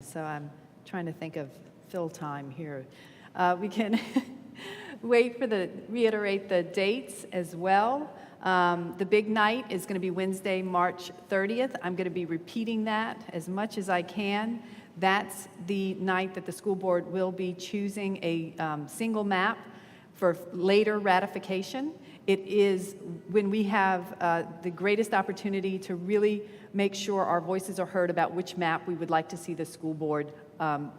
So I'm trying to think of fill time here. We can reiterate the dates as well. The big night is going to be Wednesday, March 30th. I'm going to be repeating that as much as I can. That's the night that the school board will be choosing a single map for later ratification. It is when we have the greatest opportunity to really make sure our voices are heard about which map we would like to see the school board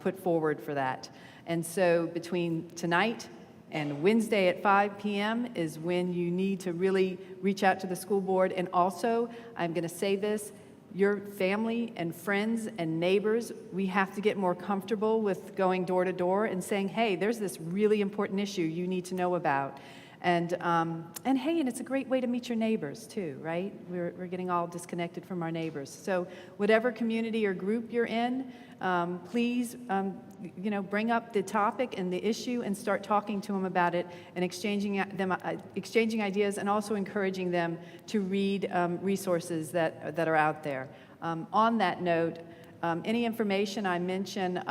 put forward for that. And so between tonight and Wednesday at 5 p.m. is when you need to really reach out to the school board. And also, I'm going to say this, your family and friends and neighbors, we have to get more comfortable with going door to door and saying, hey, there's this really important issue you need to know about. And hey, and it's a great way to meet your neighbors too, right? We're getting all disconnected from our neighbors. So whatever community or group you're in, please, bring up the topic and the issue and start talking to them about it and exchanging ideas, and also encouraging them to read resources that are out there. On that note, any information I mention,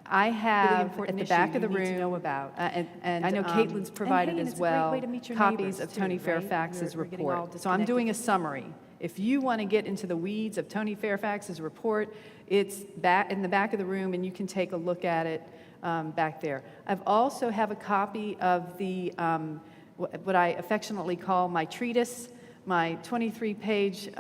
I have at the back of the room, know about, and I know Caitlin's provided as well, copies of Tony Fairfax's report. So I'm doing a summary. If you want to get into the weeds of Tony Fairfax's report, it's back in the back of the room, and you can take a look at it back there. I've also have a copy of the what I affectionately call my treatise, my 23-page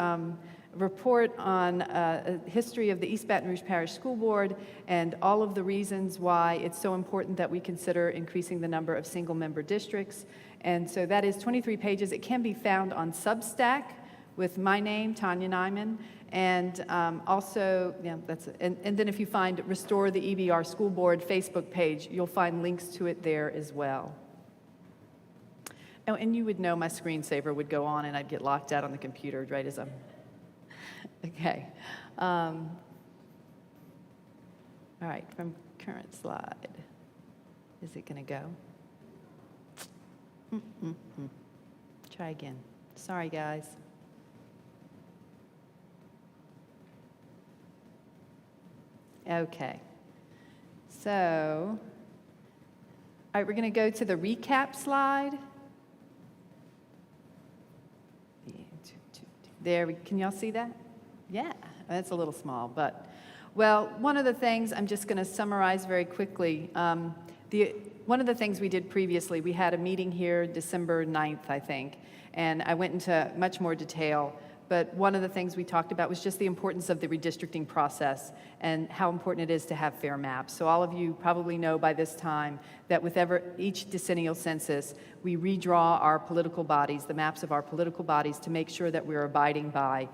report on a history of the East Baton Rouge Parish School Board and all of the reasons why it's so important that we consider increasing the number of single-member districts. And so that is 23 pages. It can be found on Substack with my name, Tanya Nyman, and also, yeah, that's it. And then if you find Restore the EBR School Board Facebook page, you'll find links to it there as well. Oh, and you would know my screensaver would go on and I'd get locked out on the computer right as I'm... Okay. All right, from current slide. Is it going to go? Try again. Sorry, guys. Okay. So, all right, we're going to go to the recap slide. There, can y'all see that? Yeah, that's a little small, but, well, one of the things, I'm just going to summarize very quickly. One of the things we did previously, we had a meeting here December 9th, I think, and I went into much more detail, but one of the things we talked about was just the importance of the redistricting process and how important it is to have fair maps. So all of you probably know by this time that with each decennial census, we redraw our political bodies, the maps of our political bodies, to make sure that we're abiding by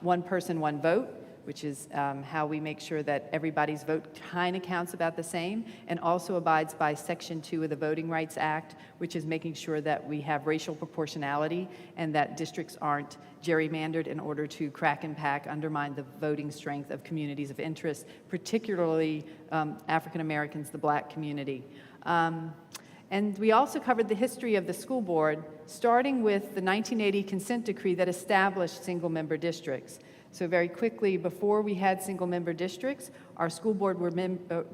one person, one vote, which is how we make sure that everybody's vote kind of counts about the same, and also abides by Section 2 of the Voting Rights Act, which is making sure that we have racial proportionality and that districts aren't gerrymandered in order to crack and pack, undermine the voting strength of communities of interest, particularly African Americans, the Black community. And we also covered the history of the school board, starting with the 1980 consent decree that established single-member districts. So very quickly, before we had single-member districts, our school board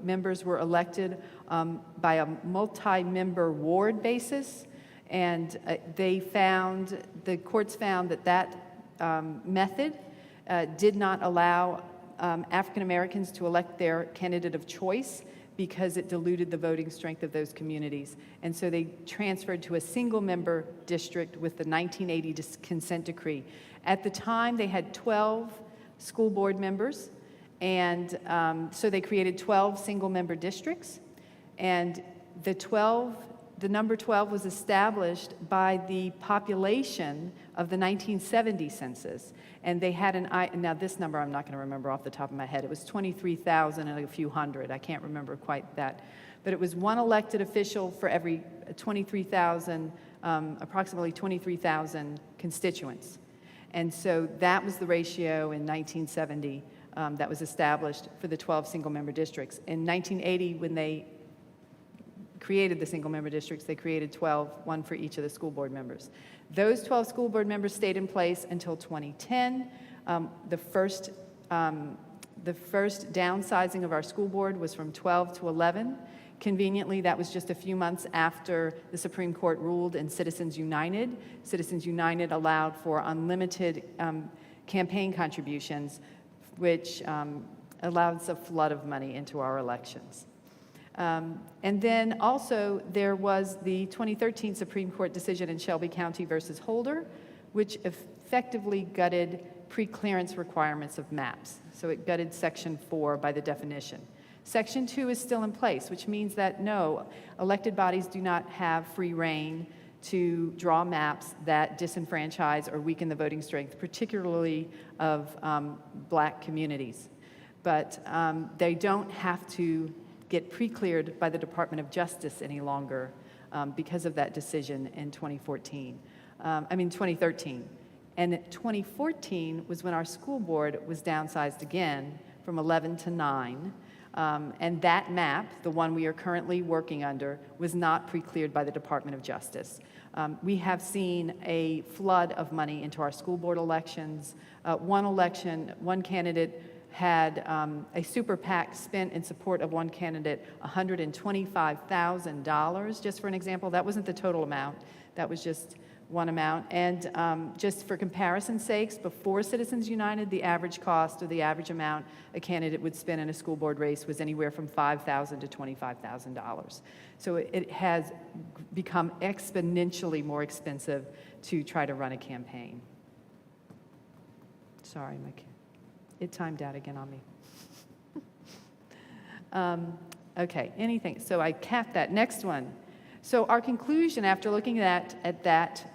members were elected by a multi-member ward basis, and the courts found that method did not allow African Americans to elect their candidate of choice because it diluted the voting strength of those communities. And so they transferred to a single-member district with the 1980 consent decree. At the time, they had 12 school board members, and so they created 12 single-member districts. And the number 12 was established by the population of the 1970 census. And they had now this number I'm not going to remember off the top of my head. It was 23,000 and a few hundred. I can't remember quite that. But it was one elected official for every 23,000, approximately 23,000 constituents. And so that was the ratio in 1970 that was established for the 12 single-member districts. In 1980, when they created the single-member districts, they created 12, one for each of the school board members. Those 12 school board members stayed in place until 2010. The first The first downsizing of our school board was from 12 to 11. Conveniently, that was just a few months after the Supreme Court ruled in Citizens United. Citizens United allowed for unlimited campaign contributions, which allows a flood of money into our elections. And then also there was the 2013 Supreme Court decision in Shelby County versus Holder, which effectively gutted pre-clearance requirements of maps. So it gutted Section 4 by the definition. Section 2 is still in place, which means that no, elected bodies do not have free rein to draw maps that disenfranchise or weaken the voting strength, particularly of Black communities. But they don't have to get pre-cleared by the Department of Justice any longer because of that decision in 2013. And 2014 was when our school board was downsized again from 11 to 9. And that map, the one we are currently working under, was not pre-cleared by the Department of Justice. We have seen a flood of money into our school board elections. One election, one candidate had a super PAC spent in support of one candidate $125,000, just for an example. That wasn't the total amount. That was just one amount. And just for comparison's sakes, before Citizens United, the average cost or the average amount a candidate would spend in a school board race was anywhere from $5,000 to $25,000. So it has become exponentially more expensive to try to run a campaign. Sorry, it timed out again on me. Okay, anything. So I capped that. Next one. So our conclusion after looking at that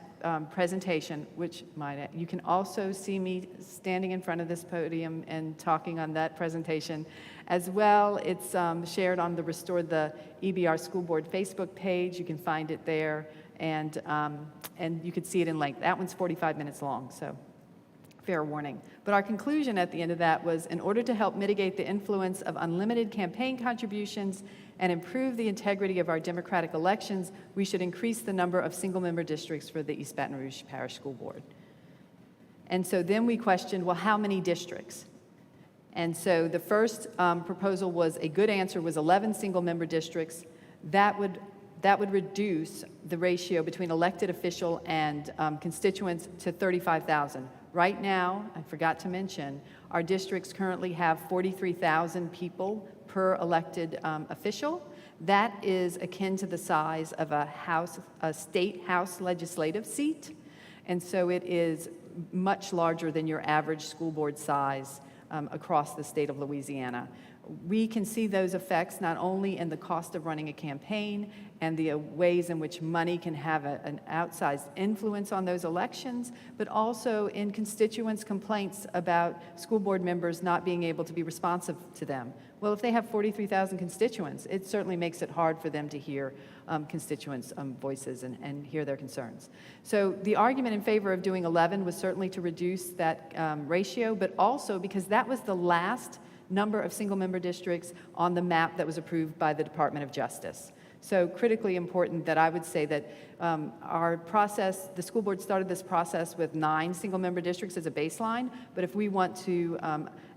presentation, which you can also see me standing in front of this podium and talking on that presentation as well. It's shared on the Restore the EBR School Board Facebook page. You can find it there, and you can see it in length. That one's 45 minutes long, so fair warning. But our conclusion at the end of that was, in order to help mitigate the influence of unlimited campaign contributions and improve the integrity of our democratic elections, we should increase the number of single-member districts for the East Baton Rouge Parish School Board. And so then we questioned, well, how many districts? And so the first proposal was, a good answer was 11 single-member districts. That would reduce the ratio between elected official and constituents to 35,000. Right now, I forgot to mention, our districts currently have 43,000 people per elected official. That is akin to the size of a state house legislative seat. And so it is much larger than your average school board size across the state of Louisiana. We can see those effects not only in the cost of running a campaign and the ways in which money can have an outsized influence on those elections, but also in constituents' complaints about school board members not being able to be responsive to them. Well, if they have 43,000 constituents, it certainly makes it hard for them to hear constituents' voices and hear their concerns. So the argument in favor of doing 11 was certainly to reduce that ratio, but also because that was the last number of single-member districts on the map that was approved by the Department of Justice. So critically important that I would say that our process, the school board started this process with 9 single-member districts as a baseline, but if we want to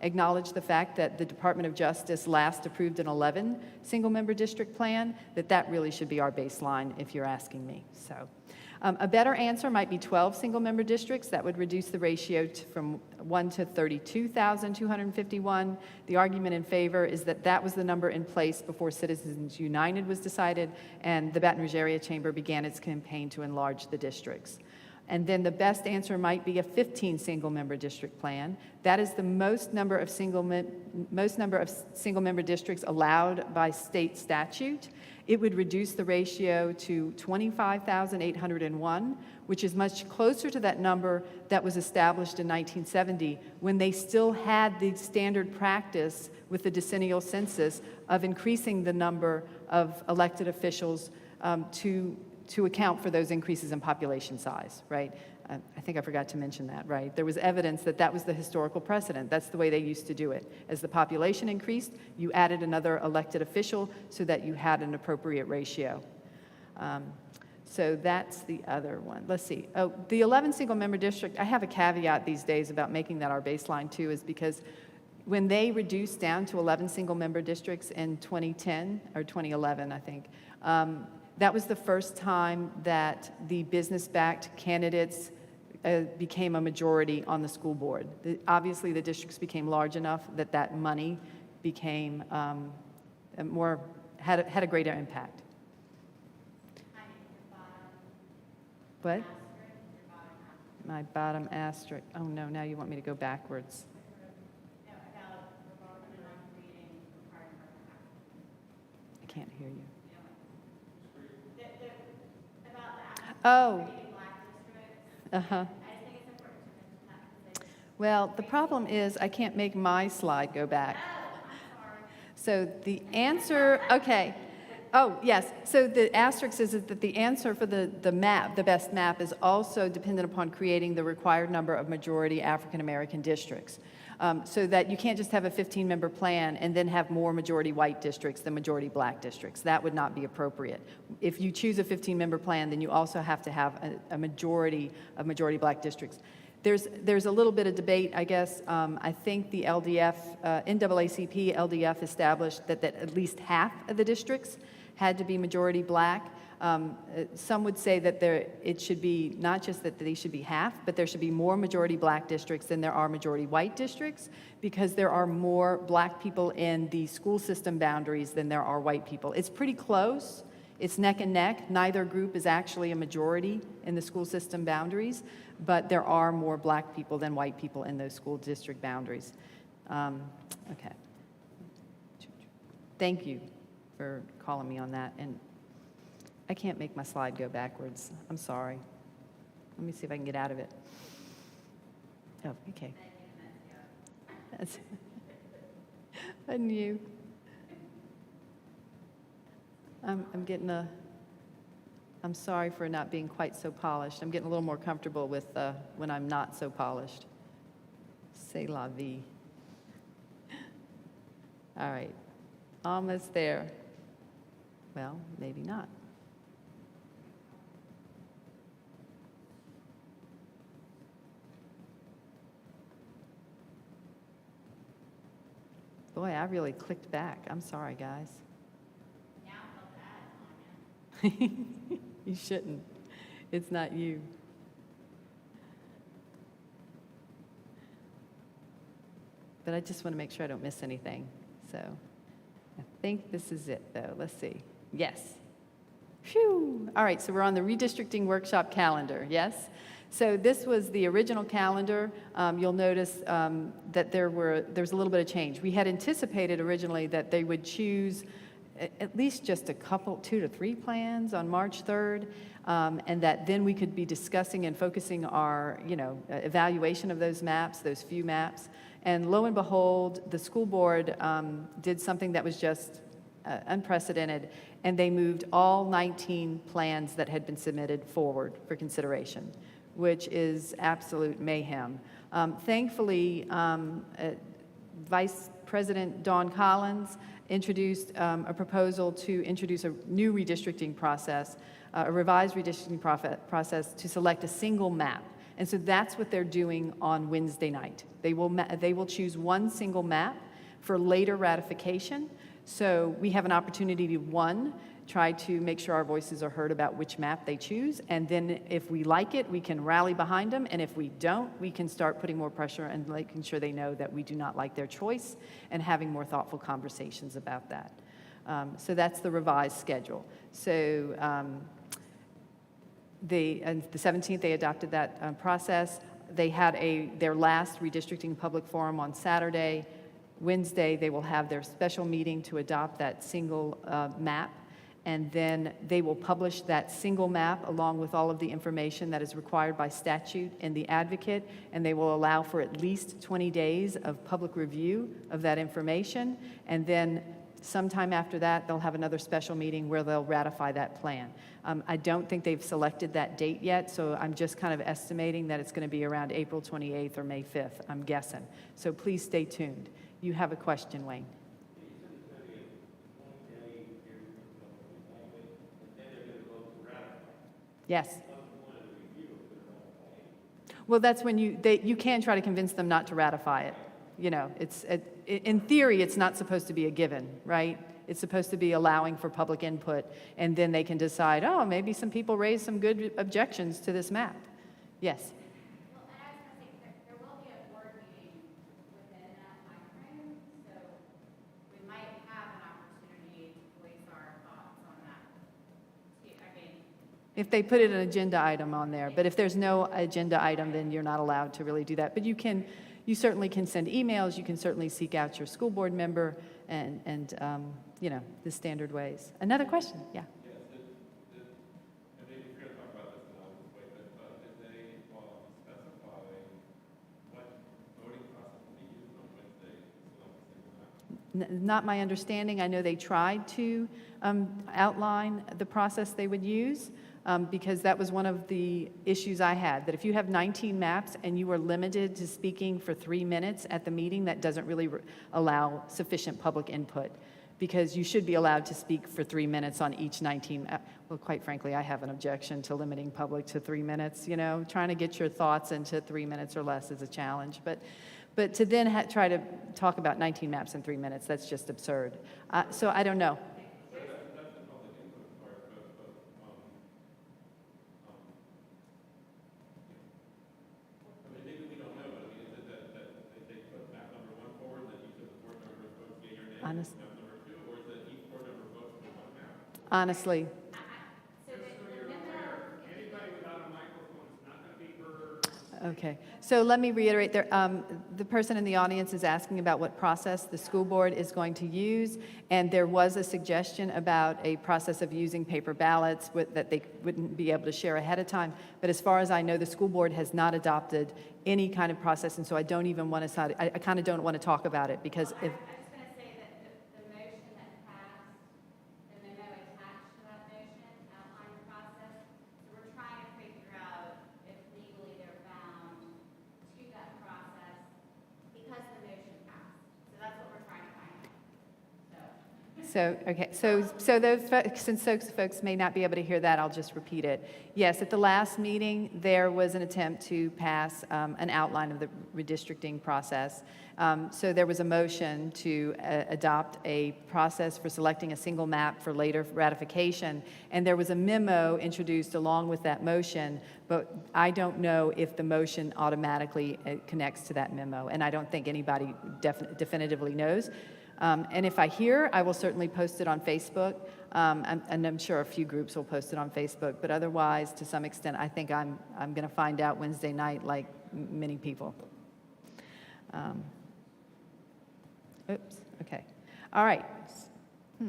acknowledge the fact that the Department of Justice last approved an 11 single-member district plan, that really should be our baseline if you're asking me. So. A better answer might be 12 single-member districts. That would reduce the ratio from 1 to 32,251. The argument in favor is that that was the number in place before Citizens United was decided, and the Baton Rouge Area Chamber began its campaign to enlarge the districts. And then the best answer might be a 15 single-member district plan. That is the most number of single-member districts allowed by state statute. It would reduce the ratio to 25,801, which is much closer to that number that was established in 1970, when they still had the standard practice with the decennial census of increasing the number of elected officials to account for those increases in population size, right? I think I forgot to mention that, right? There was evidence that that was the historical precedent. That's the way they used to do it. As the population increased, you added another elected official so that you had an appropriate ratio. So that's the other one. Let's see. Oh, the 11 single-member district, I have a caveat these days about making that our baseline too, is because when they reduced down to 11 single-member districts in 2010, or 2011, I think, that was the first time that the business-backed candidates became a majority on the school board. Obviously, the districts became large enough that that money became had a greater impact. What? My bottom asterisk. Oh no, now you want me to go backwards. I can't hear you. Oh. Uh-huh. Well, the problem is I can't make my slide go back. So the answer, okay. Oh, yes. So the asterisk is that the answer for the map, the best map, is also dependent upon creating the required number of majority African American districts. So that you can't just have a 15-member plan and then have more majority white districts than majority black districts. That would not be appropriate. If you choose a 15-member plan, then you also have to have a majority of majority black districts. There's a little bit of debate, I guess. I think the LDF, NAACP, LDF established that at least half of the districts had to be majority black. Some would say that it should be not just that they should be half, but there should be more majority black districts than there are majority white districts, because there are more black people in the school system boundaries than there are white people. It's pretty close. It's neck and neck. Neither group is actually a majority in the school system boundaries, but there are more black people than white people in those school district boundaries. Okay. Thank you for calling me on that. And I can't make my slide go backwards. I'm sorry. Let me see if I can get out of it. Oh, okay. That's I knew. I'm sorry for not being quite so polished. I'm getting a little more comfortable with when I'm not so polished. C'est la vie. All right, almost there. Well, maybe not. Boy, I really clicked back. I'm sorry, guys. You shouldn't. It's not you. But I just want to make sure I don't miss anything. So I think this is it, though. Let's see. Yes. Phew. All right, so we're on the redistricting workshop calendar, yes? So this was the original calendar. You'll notice that there was a little bit of change. We had anticipated originally that they would choose at least just a couple, 2 to 3 plans on March 3rd, and that then we could be discussing and focusing our, evaluation of those maps, those few maps. And lo and behold, the school board did something that was just unprecedented, and they moved all 19 plans that had been submitted forward for consideration, which is absolute mayhem. Thankfully, Vice President Dawn Collins introduced a proposal to introduce a new redistricting process, a revised redistricting process to select a single map. And so that's what they're doing on Wednesday night. They will choose one single map for later ratification. So we have an opportunity to, one, try to make sure our voices are heard about which map they choose, and then if we like it, we can rally behind them, and if we don't, we can start putting more pressure and making sure they know that we do not like their choice and having more thoughtful conversations about that. So that's the revised schedule. So the 17th, they adopted that process. They had their last redistricting public forum on Saturday. Wednesday, they will have their special meeting to adopt that single map, and then they will publish that single map along with all of the information that is required by statute in the advocate, and they will allow for at least 20 days of public review of that information, and then sometime after that, they'll have another special meeting where they'll ratify that plan. I don't think they've selected that date yet, so I'm just kind of estimating that it's going to be around April 28th or May 5th, I'm guessing. So please stay tuned. You have a question, Wayne. Yes. Well, that's when you can try to convince them not to ratify it. in theory, it's not supposed to be a given, right? It's supposed to be allowing for public input, and then they can decide, oh, maybe some people raise some good objections to this map. Yes? Well, and I was going to say, there will be a board meeting within that timeframe, so we might have an opportunity to voice our thoughts on that. I mean, If they put an agenda item on there, but if there's no agenda item, then you're not allowed to really do that. But you certainly can send emails, you can certainly seek out your school board member, and the standard ways. Another question? Yeah. Yes, and maybe if you're going to talk about this, then I'll just wait, but did they specify what voting process will be used on Wednesday to select a single map? Not my understanding. I know they tried to outline the process they would use, because that was one of the issues I had, that if you have 19 maps and you are limited to speaking for 3 minutes at the meeting, that doesn't really allow sufficient public input, because you should be allowed to speak for 3 minutes on each 19. Well, quite frankly, I have an objection to limiting public to 3 minutes. Trying to get your thoughts into 3 minutes or less is a challenge. But to then try to talk about 19 maps in 3 minutes, that's just absurd. So I don't know. That's the public input part, I mean, maybe we don't know, but I mean, is it that they put map number 1 forward, that each of the board members votes yea or nay on map number 2, or is it each board member votes for one map? Honestly. Anybody without a microphone is not going to be heard. Okay, so let me reiterate, the person in the audience is asking about what process the school board is going to use, and there was a suggestion about a process of using paper ballots that they wouldn't be able to share ahead of time, but as far as I know, the school board has not adopted any kind of process, and so I don't even want to, I kind of don't want to talk about it, because if, I was going to say that the motion that passed, the memo attached to that motion outlined the process. So we're trying to figure out if legally they're bound to that process because the motion passed. So that's what we're trying to find out. So those since those folks may not be able to hear that, I'll just repeat it. Yes, at the last meeting, there was an attempt to pass an outline of the redistricting process. So there was a motion to adopt a process for selecting a single map for later ratification, and there was a memo introduced along with that motion, but I don't know if the motion automatically connects to that memo, and I don't think anybody definitively knows. And if I hear, I will certainly post it on Facebook, and I'm sure a few groups will post it on Facebook, but otherwise, to some extent, I think I'm going to find out Wednesday night like many people. Oops, okay. All right. I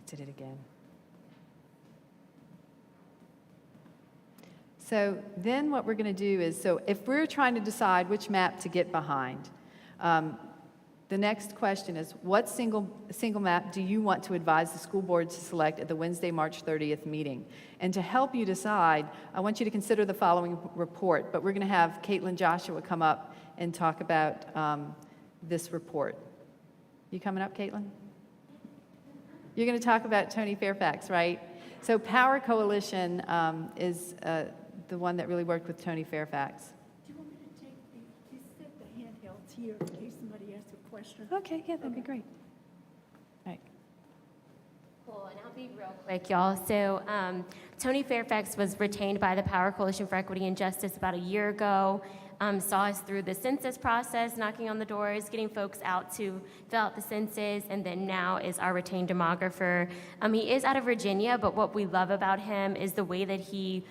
did it again. So then what we're going to do is, so if we're trying to decide which map to get behind, the next question is, what single map do you want to advise the school board to select at the Wednesday, March 30th meeting? And to help you decide, I want you to consider the following report, but we're going to have Caitlin Joshua come up and talk about this report. You coming up, Caitlin? You're going to talk about Tony Fairfax, right? So Power Coalition is the one that really worked with Tony Fairfax. Do you want me to take you said the handhelds here in case somebody asks a question? Okay, yeah, that'd be great. All right. Cool, and I'll be real quick, y'all. So Tony Fairfax was retained by the Power Coalition for Equity and Justice about a year ago. Saw us through the census process, knocking on the doors, getting folks out to fill out the census, and then now is our retained demographer. He is out of Virginia, but what we love about him is the way that he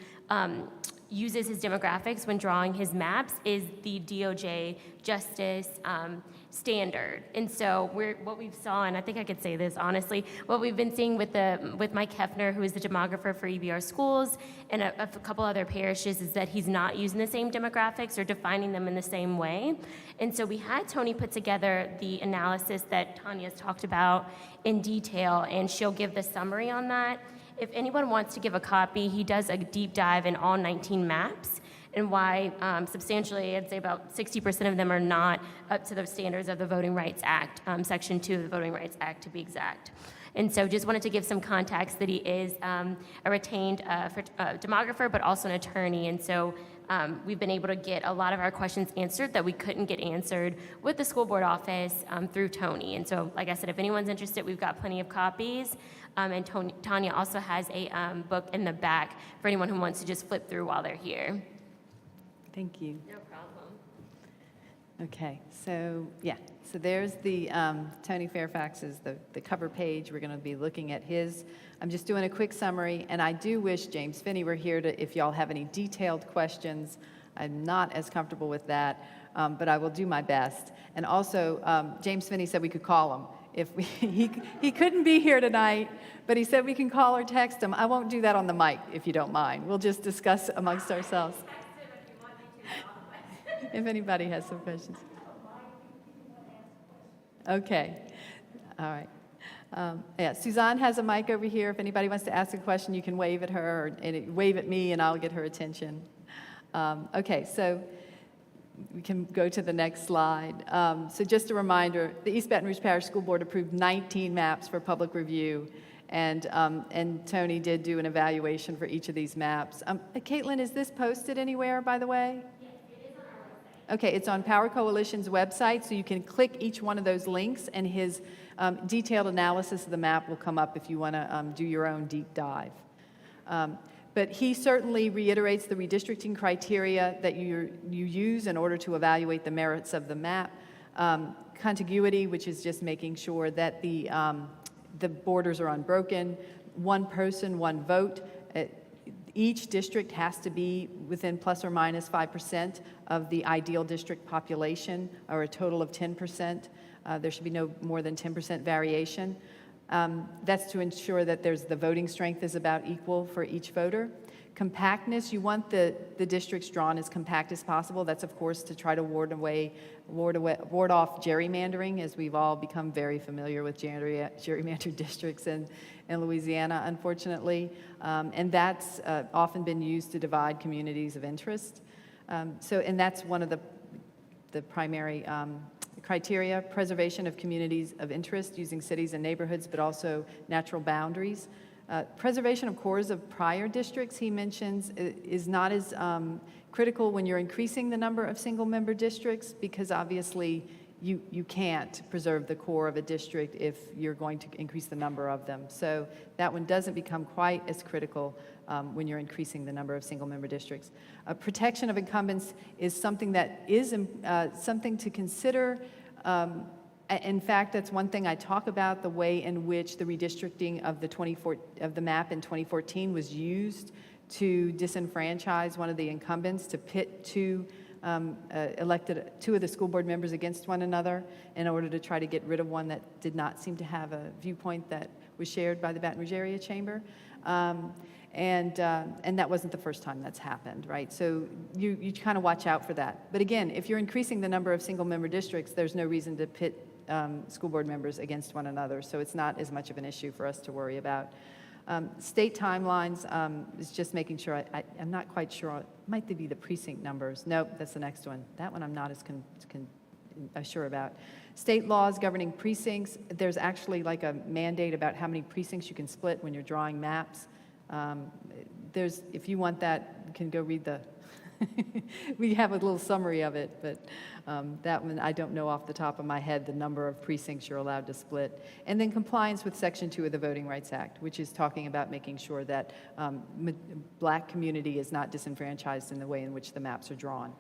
uses his demographics when drawing his maps is the DOJ justice standard. And so what we've saw, and I think I could say this honestly, what we've been seeing with Mike Hefner, who is the demographer for EBR schools and a couple other parishes, is that he's not using the same demographics or defining them in the same way. And so we had Tony put together the analysis that Tanya's talked about in detail, and she'll give the summary on that. If anyone wants to give a copy, he does a deep dive in all 19 maps and why substantially, I'd say about 60% of them are not up to the standards of the Voting Rights Act, Section 2 of the Voting Rights Act to be exact. And so just wanted to give some context that he is a retained demographer, but also an attorney. And so we've been able to get a lot of our questions answered that we couldn't get answered with the school board office through Tony. And so, like I said, if anyone's interested, we've got plenty of copies. And Tanya also has a book in the back for anyone who wants to just flip through while they're here. Thank you. No problem. Okay, so, yeah, so there's the, Tony Fairfax's, the cover page. We're going to be looking at his. I'm just doing a quick summary, and I do wish James Finney were here to, if y'all have any detailed questions. I'm not as comfortable with that, but I will do my best. And also, James Finney said we could call him. If we, he couldn't be here tonight, but he said we can call or text him. I won't do that on the mic, if you don't mind. We'll just discuss amongst ourselves. If anybody has some questions. Okay, all right. Yeah, Suzanne has a mic over here. If anybody wants to ask a question, you can wave at her, and wave at me, and I'll get her attention. Okay, so we can go to the next slide. So just a reminder, the East Baton Rouge Parish School Board approved 19 maps for public review, and Tony did do an evaluation for each of these maps. Caitlin, is this posted anywhere, by the way? Okay, it's on Power Coalition's website, so you can click each one of those links, and his detailed analysis of the map will come up if you want to do your own deep dive. But he certainly reiterates the redistricting criteria that you use in order to evaluate the merits of the map. Contiguity, which is just making sure that the borders are unbroken. One person, one vote. Each district has to be within plus or minus 5% of the ideal district population, or a total of 10%. There should be no more than 10% variation. That's to ensure that the voting strength is about equal for each voter. Compactness, you want the districts drawn as compact as possible. That's, of course, to try to ward off gerrymandering, as we've all become very familiar with gerrymandered districts in Louisiana, unfortunately. And that's often been used to divide communities of interest. And that's one of the primary criteria: preservation of communities of interest using cities and neighborhoods, but also natural boundaries. Preservation of cores of prior districts, he mentions, is not as critical when you're increasing the number of single-member districts, because obviously you can't preserve the core of a district if you're going to increase the number of them. So that one doesn't become quite as critical when you're increasing the number of single-member districts. Protection of incumbents is something that is something to consider. In fact, that's one thing I talk about, the way in which the redistricting of the map in 2014 was used to disenfranchise one of the incumbents, to pit two of the school board members against one another in order to try to get rid of one that did not seem to have a viewpoint that was shared by the Baton Rouge Area Chamber. And that wasn't the first time that's happened, right? So you kind of watch out for that. But again, if you're increasing the number of single-member districts, there's no reason to pit school board members against one another, so it's not as much of an issue for us to worry about. State timelines is just making sure, I'm not quite sure, it might be the precinct numbers. Nope, that's the next one. That one I'm not as sure about. State laws governing precincts, there's actually like a mandate about how many precincts you can split when you're drawing maps. If you want that, you can go read we have a little summary of it, but that one, I don't know off the top of my head the number of precincts you're allowed to split. And then compliance with Section 2 of the Voting Rights Act, which is talking about making sure that Black community is not disenfranchised in the way in which the maps are drawn.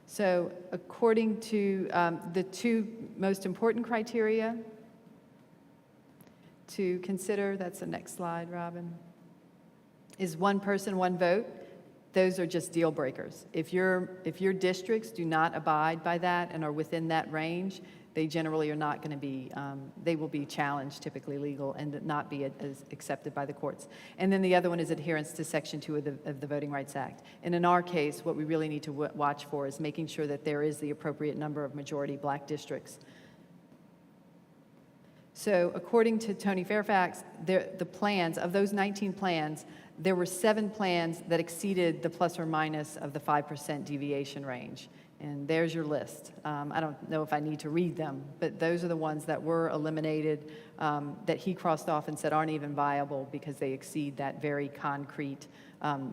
So according to the two most important criteria to consider, that's the next slide, Robin, is one person, one vote. Those are just deal breakers. If your districts do not abide by that and are within that range, they generally are not going to be, they will be challenged, typically legal, and not be as accepted by the courts. And then the other one is adherence to Section 2 of the Voting Rights Act. And in our case, what we really need to watch for is making sure that there is the appropriate number of majority Black districts. So according to Tony Fairfax, the plans, of those 19 plans, there were 7 plans that exceeded the plus or minus of the 5% deviation range. And there's your list. I don't know if I need to read them, but those are the ones that were eliminated, that he crossed off and said aren't even viable because they exceed that very concrete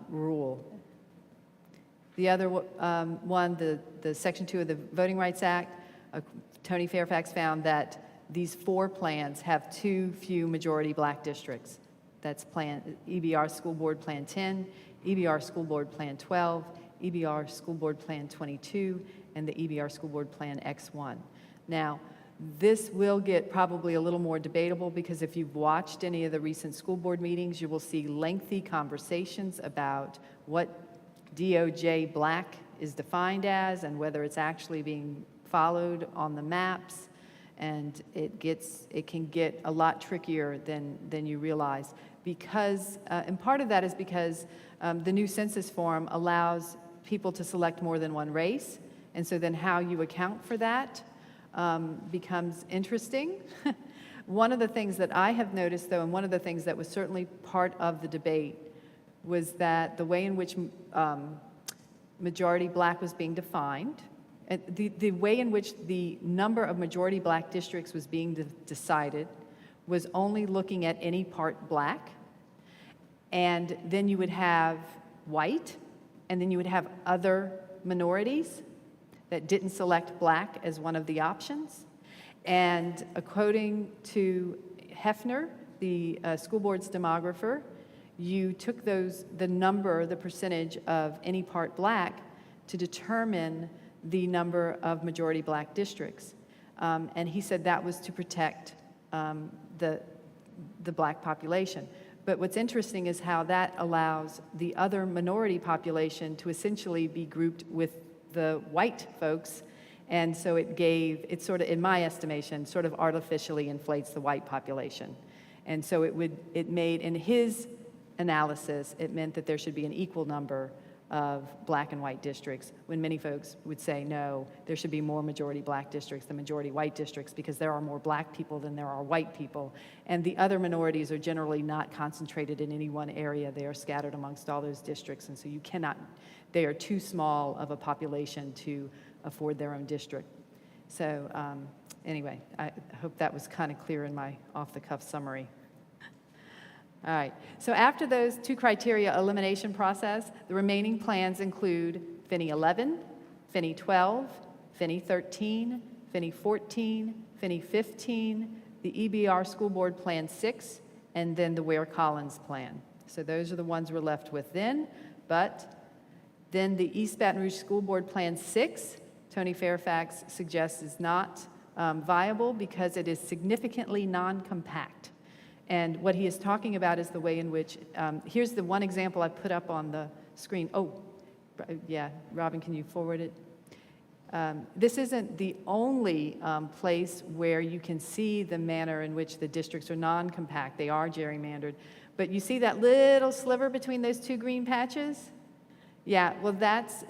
rule. The other one, the Section 2 of the Voting Rights Act, Tony Fairfax found that these 4 plans have too few majority black districts. That's EBR School Board Plan 10, EBR School Board Plan 12, EBR School Board Plan 22, and the EBR School Board Plan X1. Now, this will get probably a little more debatable because if you've watched any of the recent school board meetings, you will see lengthy conversations about what DOJ black is defined as and whether it's actually being followed on the maps. And it can get a lot trickier than you realize because, and part of that is because the new census form allows people to select more than one race, and so then how you account for that becomes interesting. One of the things that I have noticed, though, and one of the things that was certainly part of the debate was that the way in which majority black was being defined, and the way in which the number of majority black districts was being decided was only looking at any part black, and then you would have white, and then you would have other minorities that didn't select black as one of the options. And according to Hefner, the school board's demographer, you took the percentage of any part black to determine the number of majority black districts. And he said that was to protect the black population. But what's interesting is how that allows the other minority population to essentially be grouped with the white folks. And so it sort of, in my estimation, sort of artificially inflates the white population. And so it made, in his analysis, it meant that there should be an equal number of black and white districts, when many folks would say, no, there should be more majority black districts than majority white districts because there are more black people than there are white people. And the other minorities are generally not concentrated in any one area. They are scattered amongst all those districts, and so they are too small of a population to afford their own district. So anyway, I hope that was kind of clear in my off-the-cuff summary. All right, so after those 2 criteria elimination process, the remaining plans include Finney 11, Finney 12, Finney 13, Finney 14, Finney 15, the EBR School Board Plan 6, and then the Ware-Collins Plan. So those are the ones we're left with then, but then the East Baton Rouge School Board Plan 6, Tony Fairfax suggests is not viable because it is significantly non-compact. And what he is talking about is the way in which, here's the one example I put up on the screen. Oh, yeah, Robin, can you forward it? This isn't the only place where you can see the manner in which the districts are non-compact. They are gerrymandered. But you see that little sliver between those 2 green patches? Yeah, well, that's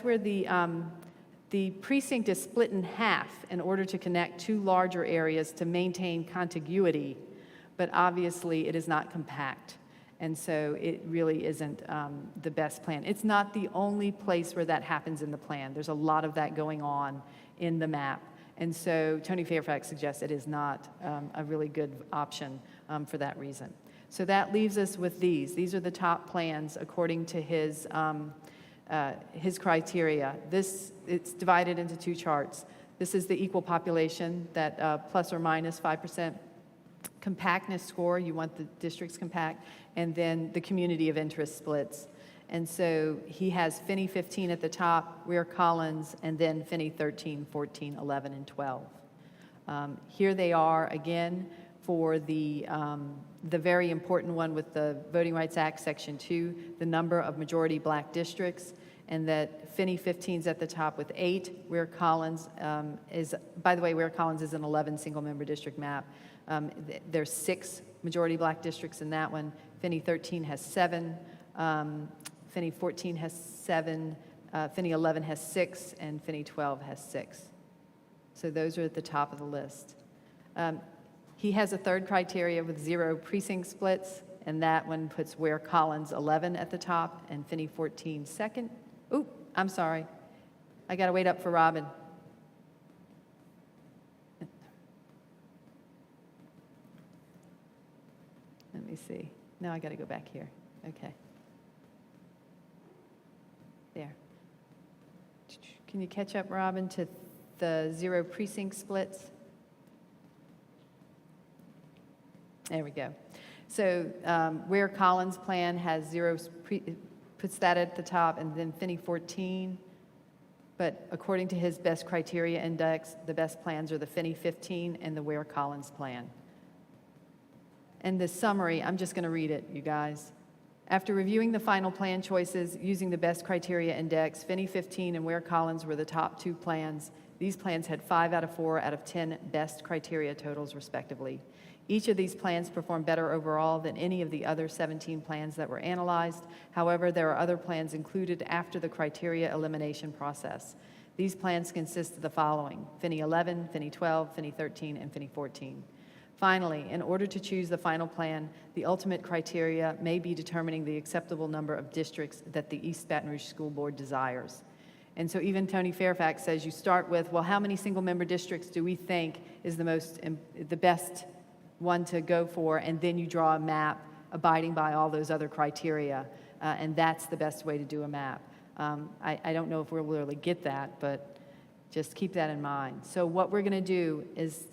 where the precinct is split in half in order to connect 2 larger areas to maintain contiguity. But obviously it is not compact. And so it really isn't the best plan. It's not the only place where that happens in the plan. There's a lot of that going on in the map. And so Tony Fairfax suggests it is not a really good option for that reason. So that leaves us with these. These are the top plans according to his criteria. It's divided into 2 charts. This is the equal population, that plus or minus 5% compactness score, you want the districts compact, and then the community of interest splits. And so he has Finney 15 at the top, Ware-Collins, and then Finney 13, 14, 11, and 12. Here they are again for the very important one with the Voting Rights Act, Section 2, the number of majority black districts, and that Finney 15 is at the top with 8. Ware-Collins is, by the way, Ware-Collins is an 11 single-member district map. There's 6 majority black districts in that one. Finney 13 has 7. Finney 14 has 7. Finney 11 has 6, and Finney 12 has 6. So those are at the top of the list. He has a 3rd criteria with 0 precinct splits, and that one puts Ware-Collins 11 at the top and Finney 14 second. Oop, I'm sorry. I got to wait up for Robin. Let me see. Now I got to go back here. Okay. There. Can you catch up, Robin, to the 0 precinct splits? There we go. So where Collins' plan has 0, puts that at the top, and then Finney 14. But according to his best criteria index, the best plans are the Finney 15 and the Ware Collins plan. And the summary, I'm just going to read it, you guys. After reviewing the final plan choices using the best criteria index, Finney 15 and Ware Collins were the top 2 plans. These plans had 5 out of 4 out of 10 best criteria totals, respectively. Each of these plans performed better overall than any of the other 17 plans that were analyzed. However, there are other plans included after the criteria elimination process. These plans consist of the following: Finney 11, Finney 12, Finney 13, and Finney 14. Finally, in order to choose the final plan, the ultimate criteria may be determining the acceptable number of districts that the East Baton Rouge School Board desires. And so even Tony Fairfax says you start with, well, how many single-member districts do we think is the best one to go for, and then you draw a map abiding by all those other criteria, and that's the best way to do a map. I don't know if we'll really get that, but just keep that in mind. So what we're going to do is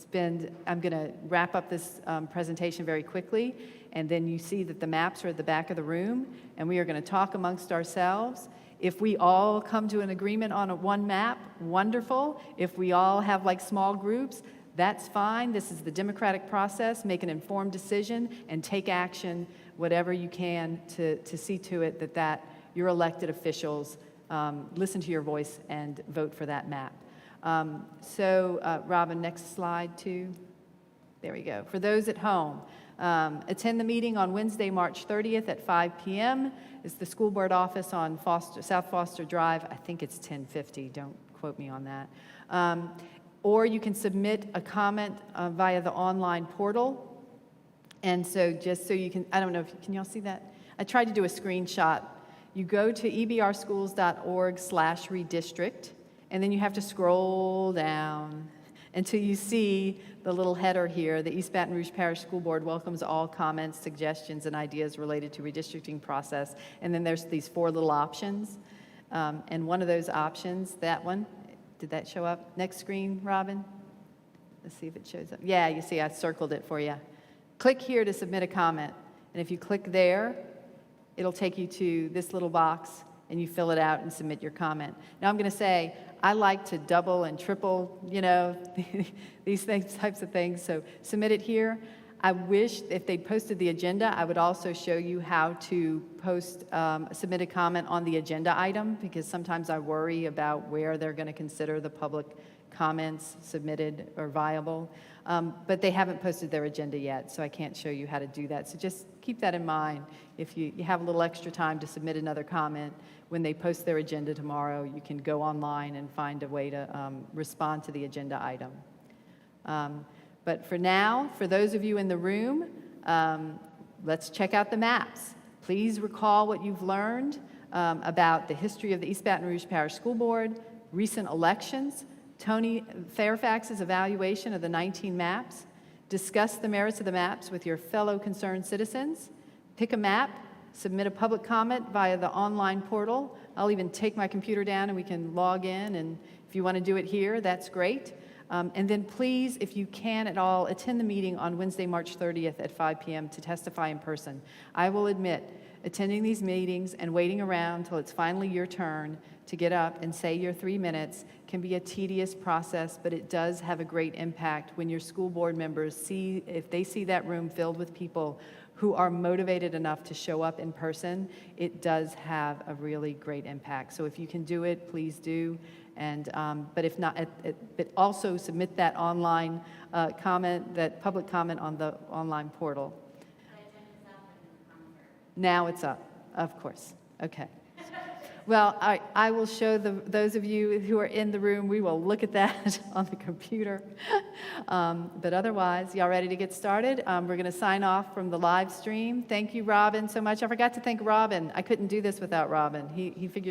I'm going to wrap up this presentation very quickly, and then you see that the maps are at the back of the room, and we are going to talk amongst ourselves. If we all come to an agreement on one map, wonderful. If we all have like small groups, that's fine. This is the democratic process. Make an informed decision and take action, whatever you can, to see to it that your elected officials listen to your voice and vote for that map. Robin, next slide too. There we go. For those at home, attend the meeting on Wednesday, March 30th at 5 p.m. It's the school board office on South Foster Drive. I think it's 1050. Don't quote me on that. Or you can submit a comment via the online portal. And so just so you can, I don't know, can y'all see that? I tried to do a screenshot. You go to ebrschools.org/redistrict, and then you have to scroll down until you see the little header here. The East Baton Rouge Parish School Board welcomes all comments, suggestions, and ideas related to redistricting process. And then there's these 4 little options. And one of those options, that one, did that show up? Next screen, Robin? Let's see if it shows up. Yeah, you see I circled it for you. Click here to submit a comment. And if you click there, it'll take you to this little box, and you fill it out and submit your comment. Now I'm going to say, I like to double and triple, these types of things, so submit it here. I wish if they posted the agenda, I would also show you how to submit a comment on the agenda item, because sometimes I worry about where they're going to consider the public comments submitted or viable. But they haven't posted their agenda yet, so I can't show you how to do that. So just keep that in mind. If you have a little extra time to submit another comment, when they post their agenda tomorrow, you can go online and find a way to respond to the agenda item. But for now, for those of you in the room, let's check out the maps. Please recall what you've learned about the history of the East Baton Rouge Parish School Board, recent elections, Tony Fairfax's evaluation of the 19 maps. Discuss the merits of the maps with your fellow concerned citizens. Pick a map, submit a public comment via the online portal. I'll even take my computer down and we can log in, and if you want to do it here, that's great. And then please, if you can at all, attend the meeting on Wednesday, March 30th at 5 p.m. to testify in person. I will admit, attending these meetings and waiting around till it's finally your turn to get up and say your 3 minutes can be a tedious process, but it does have a great impact when your school board members if they see that room filled with people who are motivated enough to show up in person. It does have a really great impact. So if you can do it, please do. And but if not, but also submit that online comment, that public comment on the online portal. Now it's up, of course. Okay. Well, I will show those of you who are in the room, we will look at that on the computer. But otherwise, y'all ready to get started? We're going to sign off from the live stream. Thank you, Robin, so much. I forgot to thank Robin. I couldn't do this without Robin. He figures